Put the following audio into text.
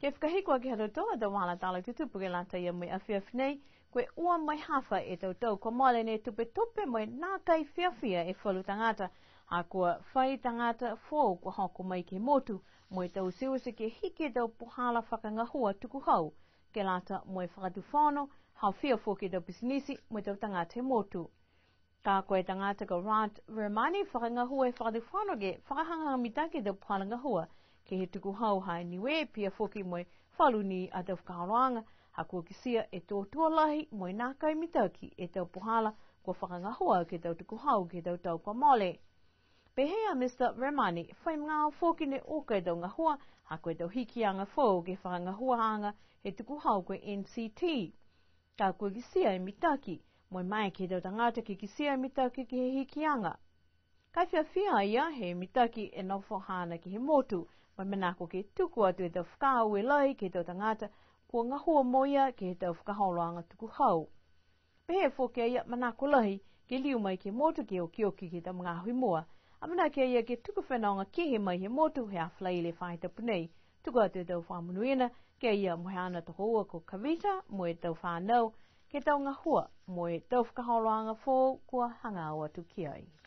Ke whakahikua ki haro toa da wala tala tutupu ke lata ia mai awhiawhi nei, koe ua mai hawha e tau ko mole ne tupe tupe mai nā kai whiawhia e whalu tangata, a kua whai tangata fō kua hoko mai ke motu, mo e tau siwase ke hike tau puhala whakangahua tuku hau, ke lata mo e whakatu whono, hau whia fō ke tau pisinisi, mo e tau tangata he motu. Ka koe tangata ka Rod Vermani whakangahua e whakatu whono ke whakahanga mitake tau puhala ngahua, ke he tuku hau hai niwe pia foki moe whalu ni a tau whakaharoanga, ha kua kisia e tō tualahi moe nā kai mitaki e tau puhala kua whakangahua ke tau tuku hau ke tau kwa mole. Pehea Mr. Remani, whai ngā foki ne oka e tau ngahua, ha koe tau hiki anga fō ke whakangahua hanga he tuku hau koe NCT. Ka kua kisia e mitaki, moe mai ke tau tangata ke kisia e mitaki ke he hiki anga. Kai whiawhia ia he mitaki e nofo hana ki he motu, mai manako ke tuku atu e tau whakahau e lai ke tau tangata kua ngahua moia ke tau whakahauranga tuku hau. Pehe whoke ia manako lahi ke liu mai ke motu ke o kioki ke tau mga hui mua, a manake ia ke tuku whenaonga ke he mai he motu he awhlai le whaita punei, tuku atu e tau whamunuina ke ia mohe ana toko ua ko Kavita mo e tau whanau ke tau ngahua mo e tau whakahauranga fō kua hanga atu ki ai.